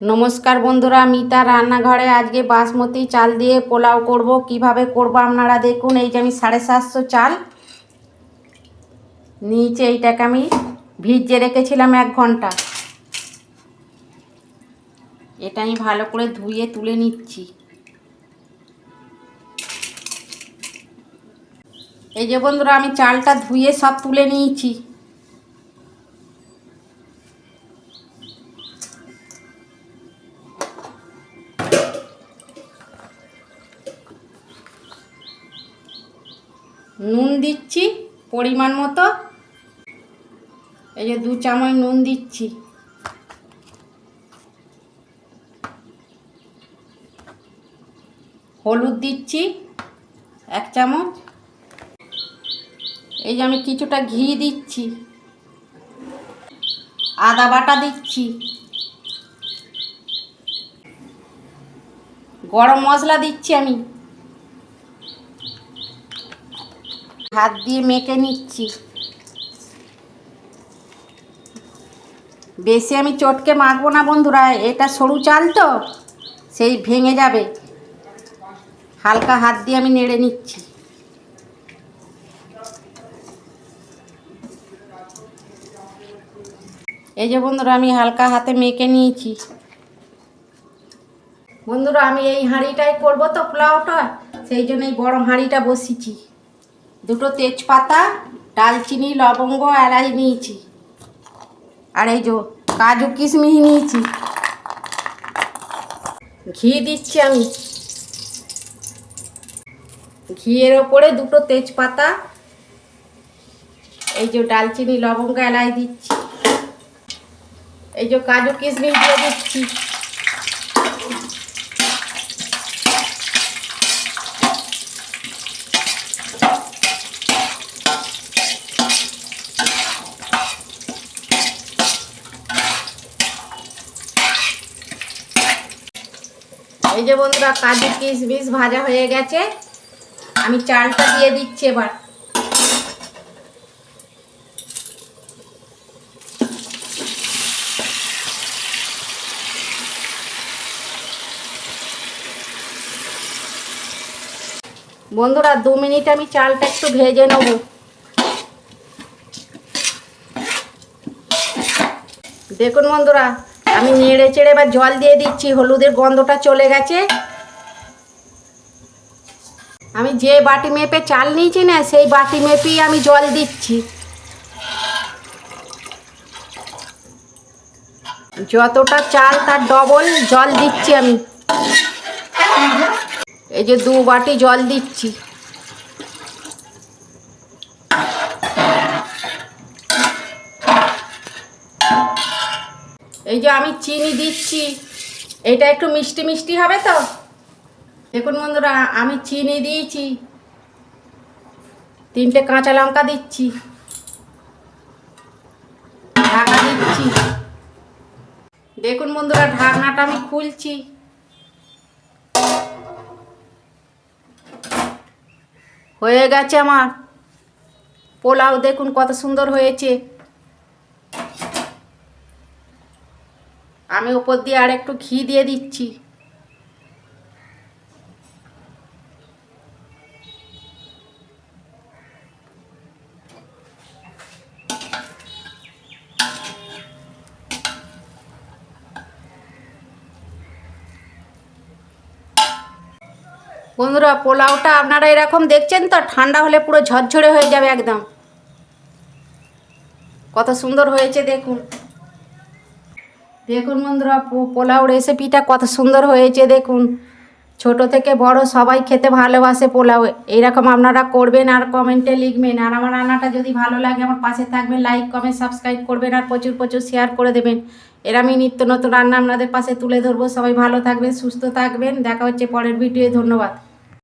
নমস্কার বন্ধুরা, মিতা রান্নাঘরে আজকে বাসমতি চাল দিয়ে পোলাও করব। কিভাবে করব আপনারা দেখুন। এই যে আমি 750 চাল নিচে, এইটাকে আমি ভিজিয়ে রেখেছিলাম 1 ঘন্টা। এটা আমি ভালো করে ধুয়ে তুলে নিচ্ছি। এই যে বন্ধুরা, আমি চালটা ধুয়ে সব তুলে নিয়েছি। নুন দিচ্ছি পরিমাণ মতো। এই যে 2 চামচ নুন দিচ্ছি। হলুদ দিচ্ছি 1 চামচ। এই যে আমি কিছুটা ঘি দিচ্ছি। আদা বাটা দিচ্ছি। গরম মশলা দিচ্ছি আমি। হাত দিয়ে মেখে নিচ্ছি। বেশি আমি চটকে মাখবো না বন্ধুরা, এটা সরু চাল তো সেই ভেঙে যাবে। হালকা হাত দিয়ে আমি নেড়ে নিচ্ছি। এই যে বন্ধুরা, আমি হালকা হাতে মেখে নিয়েছি। বন্ধুরা, আমি এই হাঁড়িটাই করবো তো পোলাওটা, সেই জন্য এই বড় হাঁড়িটা বসিয়েছি। 2টো তেজপাতা, দালচিনি, লবঙ্গ, এলাচ নিয়েছি। আর এই যে কাজু কিশমিশ নিয়েছি। ঘি দিচ্ছি আমি। ঘিয়ের ওপরে 2টো তেজপাতা, এই যে দালচিনি, লবঙ্গ, এলাচ দিচ্ছি। এই যে কাজু কিশমিশ দিয়ে দিচ্ছি। এই যে বন্ধুরা, কাজু কিশমিশ ভাজা হয়ে গেছে। আমি চালটা দিয়ে দিচ্ছি এবার। বন্ধুরা, 2 মিনিট আমি চালটা একটু ভেজে নেব। দেখুন বন্ধুরা, আমি নেড়ে চেড়ে এবার জল দিয়ে দিচ্ছি। হলুদের গন্ধটা চলে গেছে। আমি যে বাটি মেপে চাল নিয়েছি না, সেই বাটি মেপেই আমি জল দিচ্ছি। যতটা চাল তার ডবল জল দিচ্ছি আমি। এই যে 2 বাটি জল দিচ্ছি। এই যে আমি চিনি দিচ্ছি। এটা একটু মিষ্টি মিষ্টি হবে তো। দেখুন বন্ধুরা, আমি চিনি দিয়েছি। 3টে কাঁচা লঙ্কা দিচ্ছি। ঢাকা দিচ্ছি। দেখুন বন্ধুরা, ঢাকনাটা আমি খুলছি। হয়ে গেছে আমার পোলাও। দেখুন কত সুন্দর হয়েছে। আমি উপর দিয়ে আর একটু ঘি দিয়ে দিচ্ছি। বন্ধুরা, পোলাওটা আপনারা এরকম দেখছেন তো, ঠান্ডা হলে পুরো ঝরঝরে হয়ে যাবে একদম। কত সুন্দর হয়েছে দেখুন। দেখুন বন্ধুরা, পোলাও রেসিপিটা কত সুন্দর হয়েছে দেখুন। ছোট থেকে বড় সবাই খেতে ভালোবাসে পোলাও। এইরকম আপনারা করবেন আর কমেন্টে লিখবেন। আর আমার রান্নাটা যদি ভালো লাগে আমার পাশে থাকবেন, লাইক কমেন্ট সাবস্ক্রাইব করবেন আর প্রচুর প্রচুর শেয়ার করে দেবেন। আমি নিত্য নতুন রান্না আপনাদের পাশে তুলে ধরবো। সবাই ভালো থাকবেন, সুস্থ থাকবেন। দেখা হচ্ছে পরের ভিডিওয়ে। ধন্যবাদ।